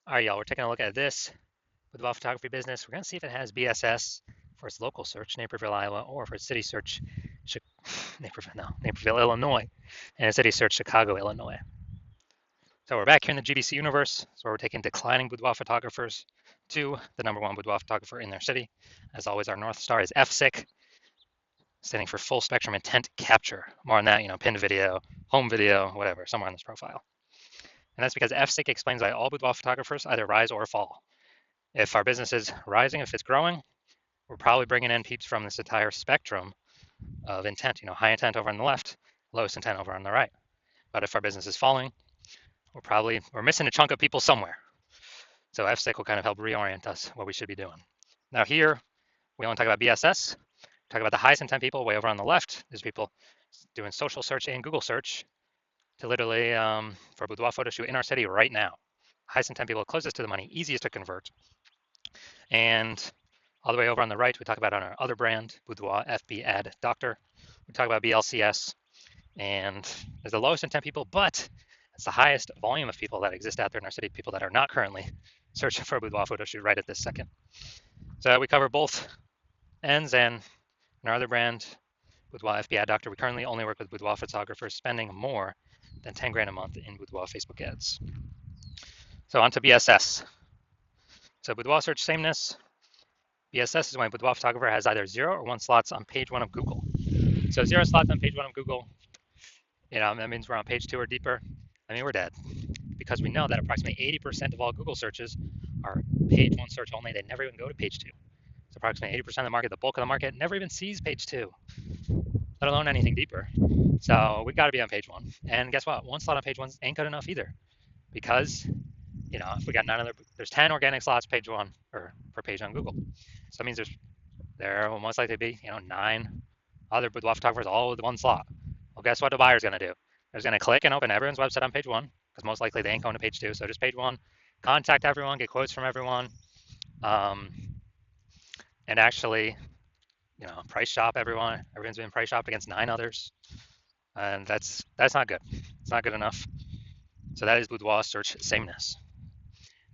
All right, y'all, we're taking a look at this boudoir photography business. We're going to see if it has BSS for its local search, Naperville, Iowa, or for its city search, Naperville, Illinois, and its city search, Chicago, Illinois. So we're back here in the GBC universe. So we're taking declining boudoir photographers to the #1 boudoir photographer in their city. As always, our North Star is FSIC, standing for Full Spectrum Intent Capture. More on that, pinned video, home video, whatever, somewhere on this profile. And that's because FSIC explains why all boudoir photographers either rise or fall. If our business is rising, if it's growing, we're probably bringing in peeps from this entire spectrum of intent, high intent over on the left, lowest intent over on the right. But if our business is falling, we're missing a chunk of people somewhere. So FSIC will kind of help reorient us what we should be doing. Now here, we only talk about BSS. We talk about the highest intent people way over on the left. There's people doing social search and Google search to literally for a boudoir photo shoot in our city right now. Highest intent people closest to the money, easiest to convert. And all the way over on the right, we talk about on our other brand, Boudoir FB Ad Doctor. We talk about BLCS, and there's the lowest intent people, but it's the highest volume of people that exist out there in our city, people that are not currently searching for a boudoir photo shoot right at this second. So we cover both ends, and in our other brand, Boudoir FB Ad Doctor, we currently only work with boudoir photographers spending more than 10 grand a month in boudoir Facebook ads. So on to BSS. So boudoir search sameness. BSS is when a boudoir photographer has either 0 or 1 slots on page 1 of Google. So 0 slots on page 1 of Google, that means we're on page 2 or deeper. We're dead, because we know that approximately 80% of all Google searches are page 1 search only. They never even go to page 2. So approximately 80% of the market, the bulk of the market, never even sees page 2, let alone anything deeper. So we got to be on page 1. And guess what? 1 slot on page 1 ain't good enough either, because if we got there's 10 organic slots page 1 or per page on Google. So that means there will most likely be 9 other boudoir photographers all with 1 slot. Well, guess what the buyer's going to do? They're going to click and open everyone's website on page 1, because most likely they ain't going to page 2. So just page 1, contact everyone, get quotes from everyone, and actually, price shop everyone. Everyone's being price shopped against 9 others, and that's not good. It's not good enough. So that is boudoir search sameness.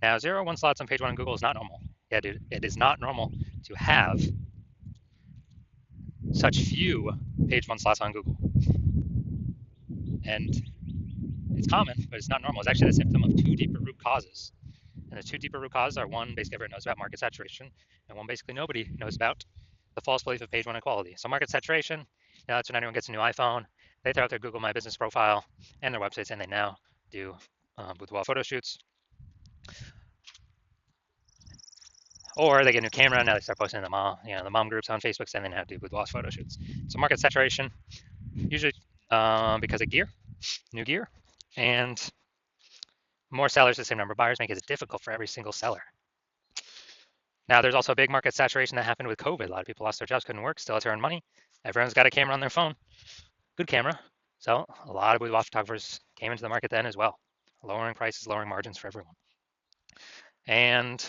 Now, 0 or 1 slots on page 1 on Google is not normal. Yeah, dude, it is not normal to have such few page 1 slots on Google. And it's common, but it's not normal. It's actually the symptom of 2 deeper root causes. And the 2 deeper root causes are: 1, basically everyone knows about market saturation, and 1, basically nobody knows about the false belief of page 1 equality. So market saturation, that's when anyone gets a new iPhone, they throw out their Google My Business profile and their websites, and they now do boudoir photo shoots. Or they get a new camera, and now they start posting in the mom groups on Facebook, saying they know how to do boudoir photo shoots. So market saturation, usually because of new gear, and more sellers, the same number of buyers, make it difficult for every single seller. Now, there's also a big market saturation that happened with COVID. A lot of people lost their jobs, couldn't work, still had to earn money. Everyone's got a camera on their phone, good camera. So a lot of boudoir photographers came into the market then as well, lowering prices, lowering margins for everyone. And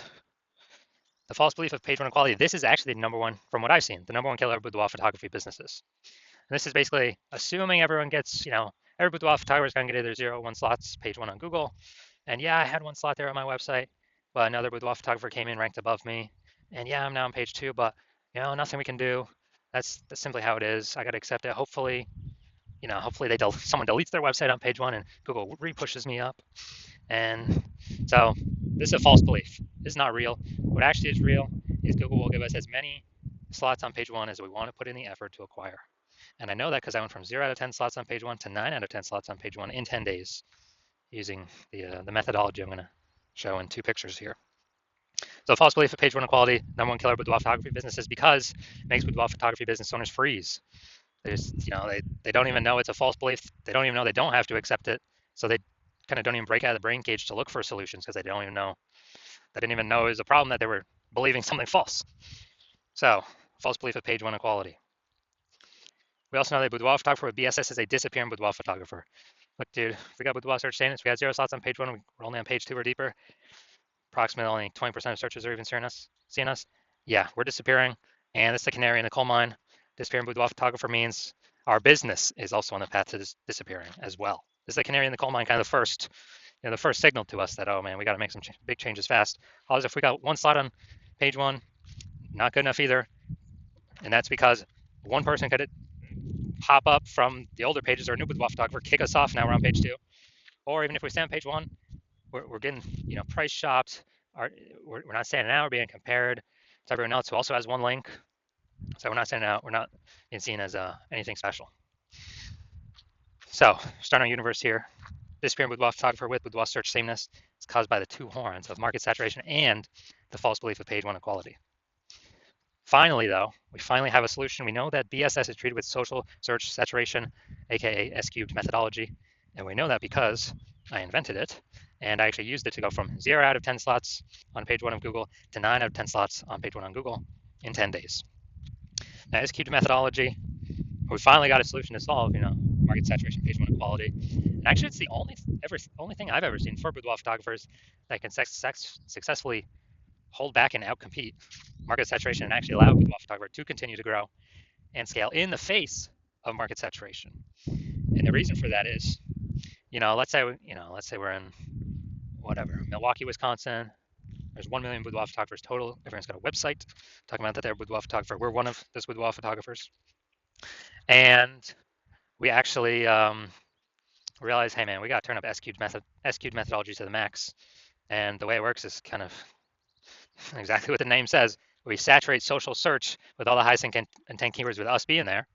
the false belief of page 1 equality, this is actually the #1, from what I've seen, the #1 killer of boudoir photography businesses. And this is basically assuming everyone gets, every boudoir photographer is going to get either 0 or 1 slots, page 1 on Google. And yeah, I had 1 slot there on my website, but another boudoir photographer came in, ranked above me. And yeah, I'm now on page 2, but nothing we can do. That's simply how it is. I got to accept it. Hopefully, hopefully someone deletes their website on page 1 and Google re-pushes me up. And so this is a false belief. This is not real. What actually is real is Google will give us as many slots on page 1 as we want to put in the effort to acquire. And I know that because I went from 0 out of 10 slots on page 1 to 9 out of 10 slots on page 1 in 10 days, using the methodology I'm going to show in 2 pictures here. So false belief of page 1 equality, #1 killer of boudoir photography businesses, because it makes boudoir photography business owners freeze. They don't even know it's a false belief. They don't even know they don't have to accept it. So they kind of don't even break out of the brain cage to look for solutions, because they didn't even know it was a problem, that they were believing something false. So false belief of page 1 equality. We also know that boudoir photographer with BSS is a disappearing boudoir photographer. Look, dude, if we got boudoir search sameness, we had 0 slots on page 1, we're only on page 2 or deeper. Approximately only 20% of searchers are even seeing us. Yeah, we're disappearing, and it's the canary in the coal mine. Disappearing boudoir photographer means our business is also on the path to disappearing as well. This is the canary in the coal mine, kind of the first the first signal to us that, oh man, we got to make some big changes fast. Always, if we got one slot on page one, not good enough either, and that's because one person could pop up from the older pages or a new boudoir photographer, kick us off. Now we're on page two, or even if we stay on page one, we're getting price shopped. We're not standing out. We're being compared to everyone else who also has one link. So we're not standing out. We're not being seen as anything special. So starting our universe here. Disappearing boudoir photographer with boudoir search sameness is caused by the two horns of market saturation and the false belief of page one equality. Finally, though, we finally have a solution. We know that BSS is treated with social search saturation, aka S-cubed methodology, and we know that because I invented it, and I actually used it to go from 0 out of 10 slots on page one of Google to 9 out of 10 slots on page one on Google in 10 days. Now, S-cubed methodology, we finally got a solution to solve, market saturation, page one equality. And actually, it's the only thing I've ever seen for boudoir photographers that can successfully hold back and outcompete market saturation and actually allow a boudoir photographer to continue to grow and scale in the face of market saturation. And the reason for that is, let's say we're in Milwaukee, Wisconsin. There's 1 million boudoir photographers total. Everyone's got a website talking about that they're a boudoir photographer. We're one of those boudoir photographers. And we actually realize, hey man, we got to turn up S-cubed methodology to the max. And the way it works is kind of exactly what the name says. We saturate social search with all the highest intent keywords with us being there.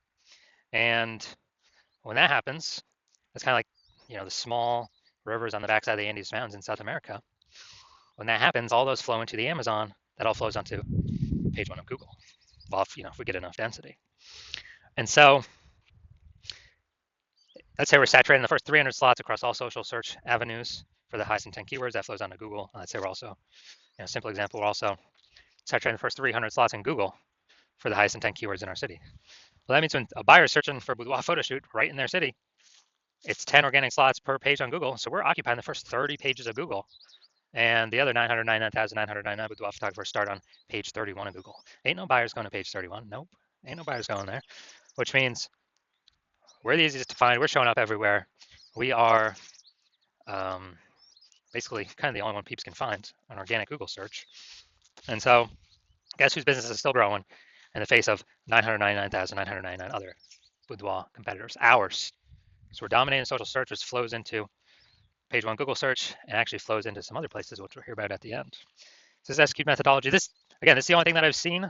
And when that happens, it's kind of like, the small rivers on the backside of the Andes Mountains in South America. When that happens, all those flow into the Amazon. That all flows onto page one of Google. Well, if we get enough density. And so let's say we're saturating the first 300 slots across all social search avenues for the highest intent keywords. That flows onto Google. Let's say we're also, simple example, we're also saturating the first 300 slots in Google for the highest intent keywords in our city. Well, that means when a buyer is searching for a boudoir photo shoot right in their city, it's 10 organic slots per page on Google. So we're occupying the first 30 pages of Google. And the other 999,999 boudoir photographers start on page 31 of Google. Ain't no buyers going to page 31. Nope. Ain't no buyers going there, which means we're the easiest to find. We're showing up everywhere. We are basically kind of the only one peeps can find an organic Google search. And so guess whose business is still growing in the face of 999,999 other boudoir competitors? Ours. So we're dominating social search, which flows into page one Google search and actually flows into some other places, which we'll hear about at the end. So this S-cubed methodology, this is the only thing that I've seen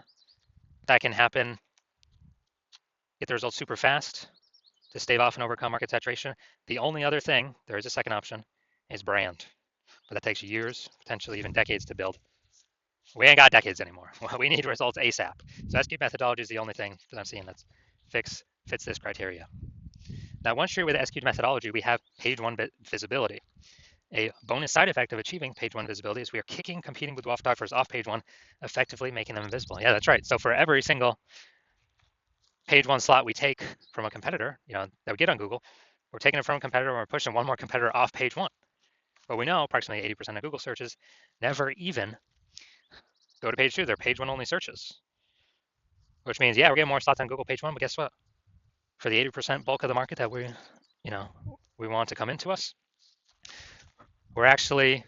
that can happen, get the results super fast to stave off and overcome market saturation. The only other thing, there is a second option, is brand. But that takes years, potentially even decades to build. We ain't got decades anymore. We need results ASAP. So S-cubed methodology is the only thing that I'm seeing that fits this criteria. Now, once you're with S-cubed methodology, we have page one visibility. A bonus side effect of achieving page one visibility is we are kicking competing boudoir photographers off page one, effectively making them invisible. Yeah, that's right. So for every single page one slot we take from a competitor, that we get on Google, we're taking it from a competitor and we're pushing one more competitor off page one. But we know approximately 80% of Google searches never even go to page two. They're page one only searches, which means, yeah, we're getting more slots on Google page one, but guess what? For the 80% bulk of the market that we want to come into us, we're actually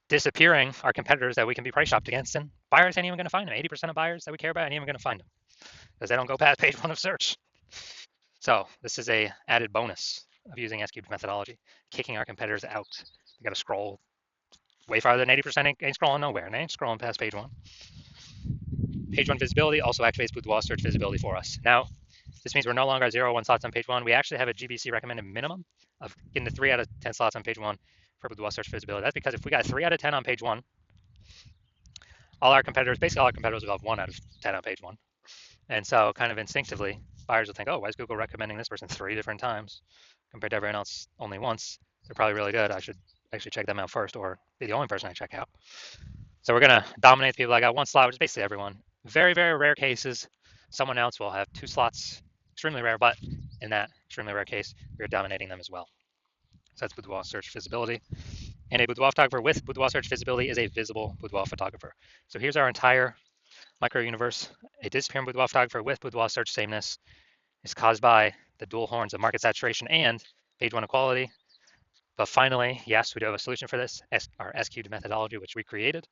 disappearing our competitors that we can be price shopped against, and buyers ain't even going to find them. 80% of buyers that we care about ain't even going to find them because they don't go past page one of search. So this is a added bonus of using S-cubed methodology, kicking our competitors out. You got to scroll way farther than 80%. Ain't scrolling nowhere, and they ain't scrolling past page one. Page one visibility also activates boudoir search visibility for us. Now, this means we're no longer at 0 or 1 slots on page one. We actually have a GBC recommended minimum of getting to 3 out of 10 slots on page one for boudoir search visibility. That's because if we got 3 out of 10 on page one, basically all our competitors will have 1 out of 10 on page one. And so kind of instinctively, buyers will think, oh, why is Google recommending this person 3 different times compared to everyone else only once? They're probably really good. I should actually check them out first or be the only person I check out. So we're going to dominate the people that got 1 slot, which is basically everyone. Very, very rare cases, someone else will have 2 slots. Extremely rare, but in that extremely rare case, we're dominating them as well. So that's boudoir search visibility. And a boudoir photographer with boudoir search visibility is a visible boudoir photographer. So here's our entire micro universe. A disappearing boudoir photographer with boudoir search sameness is caused by the dual horns of market saturation and page one equality. But finally, yes, we do have a solution for this, our SQ'd methodology, which we created.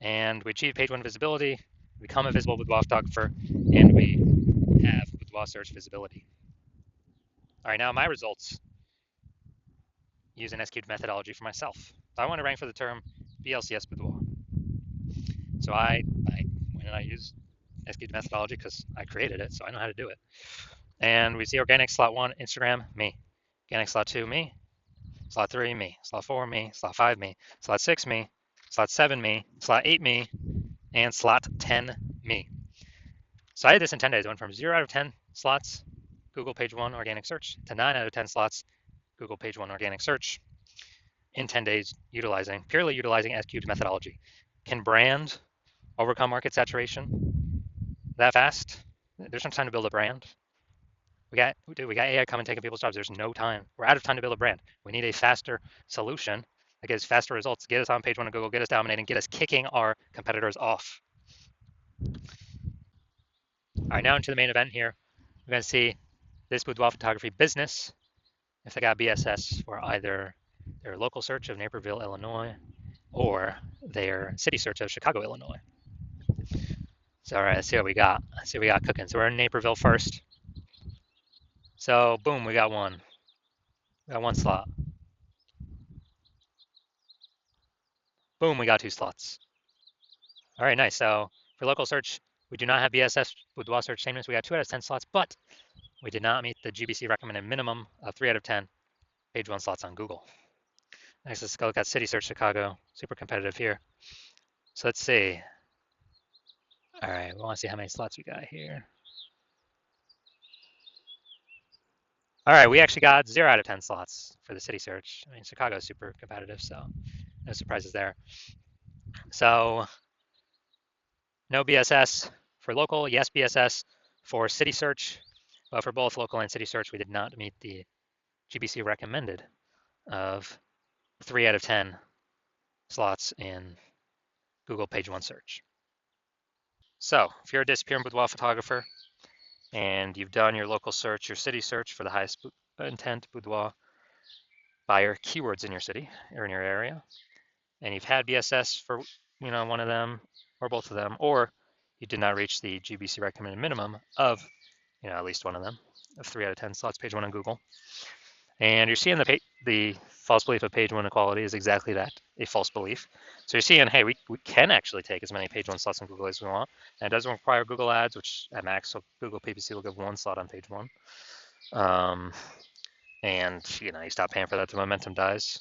And we achieve page one visibility, become a visible boudoir photographer, and we have boudoir search visibility. All right, now my results use an SQ'd methodology for myself. So I want to rank for the term BLCS boudoir. So I went and I used SQ'd methodology because I created it, so I know how to do it. And we see organic slot 1, Instagram, me. Organic slot 2, me. Slot 3, me. Slot 4, me. Slot 5, me. Slot 6, me. Slot 7, me. Slot 8, me. And slot 10, me. So I did this in 10 days. I went from 0 out of 10 slots, Google page 1 organic search, to 9 out of 10 slots, Google page 1 organic search in 10 days, purely utilizing SQ'd methodology. Can brand overcome market saturation that fast? There's no time to build a brand. We got AI coming taking people's jobs. There's no time. We're out of time to build a brand. We need a faster solution that gives faster results, get us on page 1 of Google, get us dominating, get us kicking our competitors off. All right, now into the main event here. We're going to see this boudoir photography business, if they got BSS for either their local search of Naperville, Illinois, or their city search of Chicago, Illinois. So all right, let's see what we got. Let's see what we got cooking. So we're in Naperville first. So boom, we got one. We got one slot. Boom, we got 2 slots. All right, nice. So for local search, we do not have BSS boudoir search sameness. We got 2 out of 10 slots, but we did not meet the GBC recommended minimum of 3 out of 10 page 1 slots on Google. Next, let's go look at city search Chicago. Super competitive here. So let's see. All right, we want to see how many slots we got here. All right, we actually got 0 out of 10 slots for the city search. I mean, Chicago is super competitive, so no surprises there. So no BSS for local, yes BSS for city search, but for both local and city search, we did not meet the GBC recommended of 3 out of 10 slots in Google page 1 search. So if you're a disappearing boudoir photographer and you've done your local search, your city search for the highest intent boudoir buyer keywords in your city or in your area, and you've had BSS for one of them or both of them, or you did not reach the GBC recommended minimum of at least one of them, of 3 out of 10 slots page 1 on Google, and you're seeing the false belief of page 1 equality is exactly that, a false belief. So you're seeing, hey, we can actually take as many page 1 slots on Google as we want, and it doesn't require Google ads, which at max, so Google PPC will give 1 slot on page 1. And you stop paying for that, the momentum dies.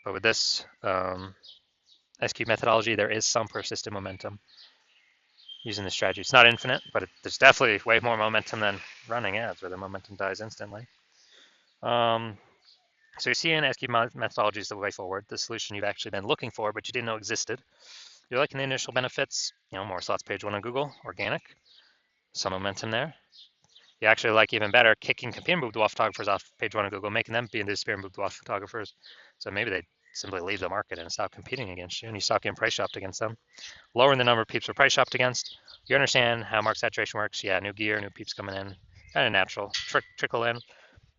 But with this SQ methodology, there is some persistent momentum using this strategy. It's not infinite, but there's definitely way more momentum than running ads where the momentum dies instantly. So you're seeing SQ methodology is the way forward, the solution you've actually been looking for, but you didn't know existed. You're liking the initial benefits, more slots page 1 on Google, organic, some momentum there. You actually like even better kicking competing boudoir photographers off page 1 on Google, making them be disappearing boudoir photographers. So maybe they simply leave the market and stop competing against you, and you stop getting price shopped against them. Lowering the number of peeps we're price shopped against. You understand how market saturation works. Yeah, new gear, new peeps coming in, kind of natural, trickle in.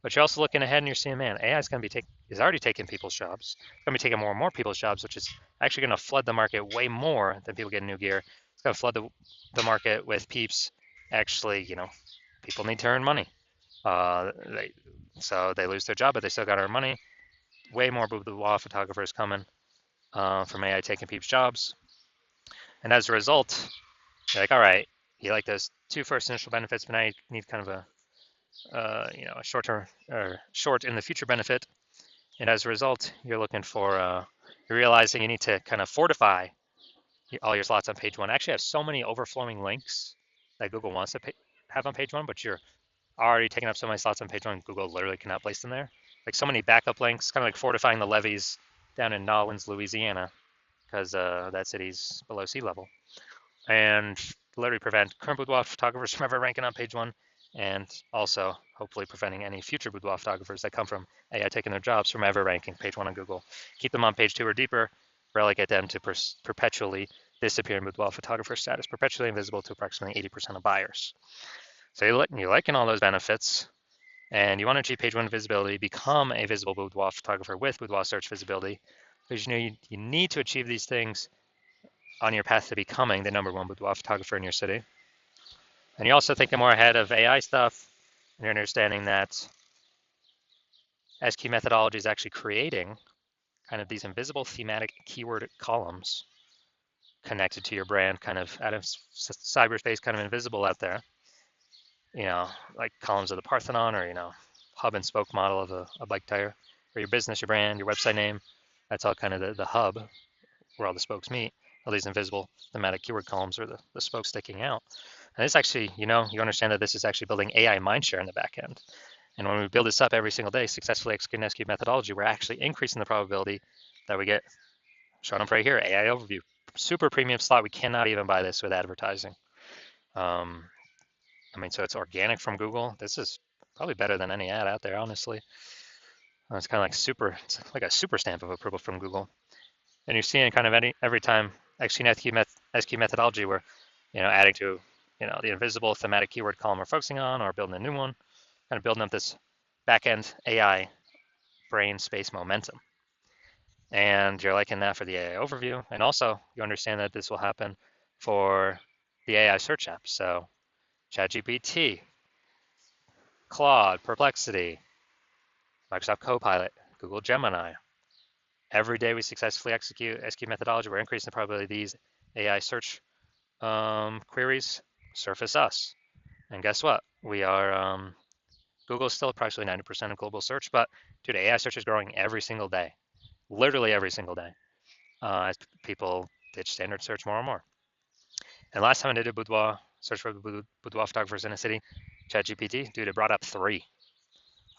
But you're also looking ahead and you're seeing, man, AI is going to be is already taking people's jobs. It's going to be taking more and more people's jobs, which is actually going to flood the market way more than people getting new gear. It's going to flood the market with peeps. Actually, people need to earn money. So they lose their job, but they still got to earn money. Way more boudoir photographers coming from AI taking peeps' jobs. And as a result, you're like, all right, you like those 2 first initial benefits, but now you need kind of a a short-term or short in the future benefit. And as a result, you're looking for, you're realizing you need to kind of fortify all your slots on page 1. Actually, have so many overflowing links that Google wants to have on page 1, but you're already taking up so many slots on page 1, Google literally cannot place them there. Like so many backup links, kind of like fortifying the levees down in Nolens, Louisiana, because that city's below sea level. And literally prevent current boudoir photographers from ever ranking on page 1, and also hopefully preventing any future boudoir photographers that come from AI taking their jobs from ever ranking page 1 on Google. Keep them on page 2 or deeper, relegate them to perpetually disappearing boudoir photographer status, perpetually invisible to approximately 80% of buyers. So you're liking all those benefits, And you want to achieve page one visibility, become a visible boudoir photographer with boudoir search visibility, because you need to achieve these things on your path to becoming the number one boudoir photographer in your city. And you're also thinking more ahead of AI stuff, and you're understanding that SQ methodology is actually creating kind of these invisible thematic keyword columns connected to your brand, kind of out of cyberspace, kind of invisible out there. Like columns of the Parthenon, or hub and spoke model of a bike tire, or your business, your brand, your website name. That's all kind of the hub where all the spokes meet. All these invisible thematic keyword columns are the spokes sticking out. And this actually, you understand that this is actually building AI mindshare in the back end. And when we build this up every single day, successfully executing SQ methodology, we're actually increasing the probability that we get shown up right here, AI overview, super premium slot. We cannot even buy this with advertising. So it's organic from Google. This is probably better than any ad out there, honestly. It's kind of like it's like a super stamp of approval from Google. And you're seeing kind of every time SQ methodology, we're adding to the invisible thematic keyword column we're focusing on, or building a new one, kind of building up this back-end AI brain space momentum. And you're liking that for the AI overview. And also you understand that this will happen for the AI search apps. So ChatGPT, Claude, Perplexity, Microsoft Copilot, Google Gemini. Every day we successfully execute SQ methodology, we're increasing the probability these AI search queries surface us. And guess what? We are, Google is still approximately 90% of global search, but dude, AI search is growing every single day, literally every single day, as people ditch standard search more and more. And last time I did a boudoir search for boudoir photographers in a city, ChatGPT, dude, it brought up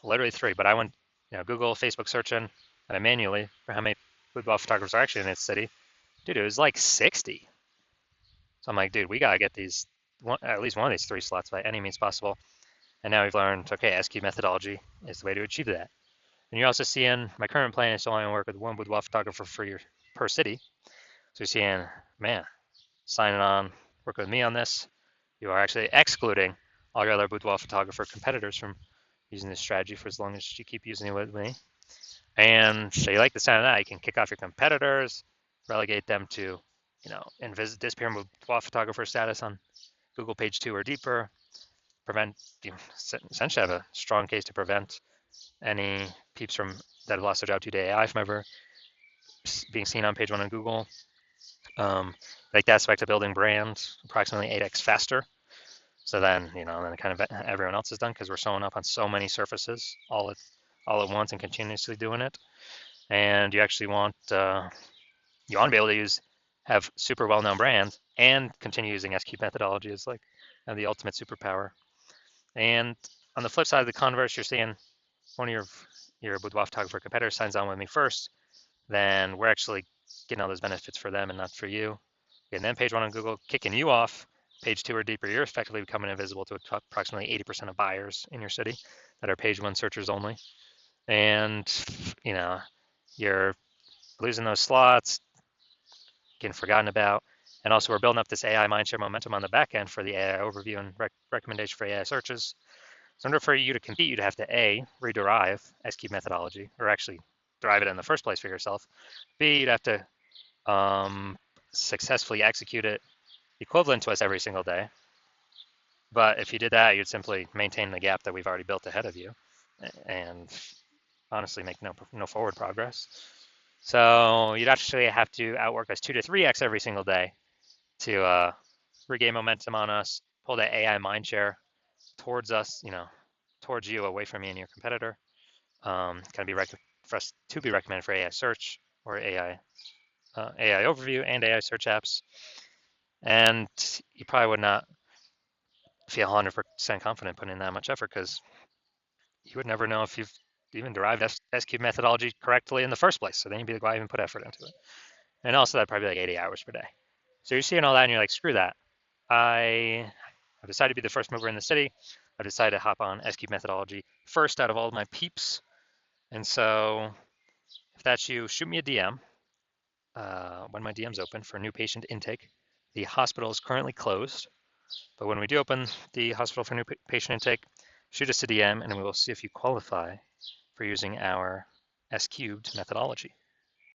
literally three. But I went, Google, Facebook searching, and I manually for how many boudoir photographers are actually in its city. Dude, it was like 60. So I'm like, dude, we gotta get at least one of these three slots by any means possible. And now we've learned, okay, SQ methodology is the way to achieve that. And you're also seeing my current plan is to only work with one boudoir photographer per city. So you're seeing, man, signing on, work with me on this. You are actually excluding all your other boudoir photographer competitors from using this strategy for as long as you keep using it with me. And so you like the sound of that, you can kick off your competitors, relegate them to, disappear boudoir photographer status on Google page 2 or deeper, essentially have a strong case to prevent any peeps that have lost their job to AI from ever being seen on page 1 on Google. Like the aspect of building brand approximately 8x faster. So then, then kind of everyone else is done because we're showing up on so many surfaces all at once and continuously doing it. And you actually want to be able to have super well-known brands and continue using SQ methodology as like the ultimate superpower. And on the flip side of the converse, you're seeing one of your boudoir photographer competitors signs on with me first, then we're actually getting all those benefits for them and not for you. And then page 1 on Google kicking you off. Page 2 or deeper, you're effectively becoming invisible to approximately 80% of buyers in your city that are page 1 searchers only. And you're losing those slots, getting forgotten about. And also we're building up this AI mindshare momentum on the back end for the AI overview and recommendation for AI searches. So in order for you to compete, you'd have to A, rederive SQ methodology, or actually derive it in the first place for yourself. B, you'd have to successfully execute it equivalent to us every single day. But if you did that, you'd simply maintain the gap that we've already built ahead of you and honestly make no forward progress. So you'd actually have to outwork us 2 to 3x every single day to regain momentum on us, pull that AI mindshare towards us, towards you, away from me and your competitor. Kind of be for us to be recommended for AI search or AI overview and AI search apps. And you probably would not feel 100% confident putting in that much effort because you would never know if you've even derived SQ methodology correctly in the first place. So then you'd be like, why even put effort into it? And also that'd probably be like 80 hours per day. So you're seeing all that and you're like, screw that. I've decided to be the first mover in the city. I've decided to hop on SQ methodology first out of all of my peeps. And so if that's you, shoot me a DM when my DM's open for new patient intake. The hospital is currently closed, but when we do open the hospital for new patient intake, shoot us a DM and we will see if you qualify for using our S cubed methodology.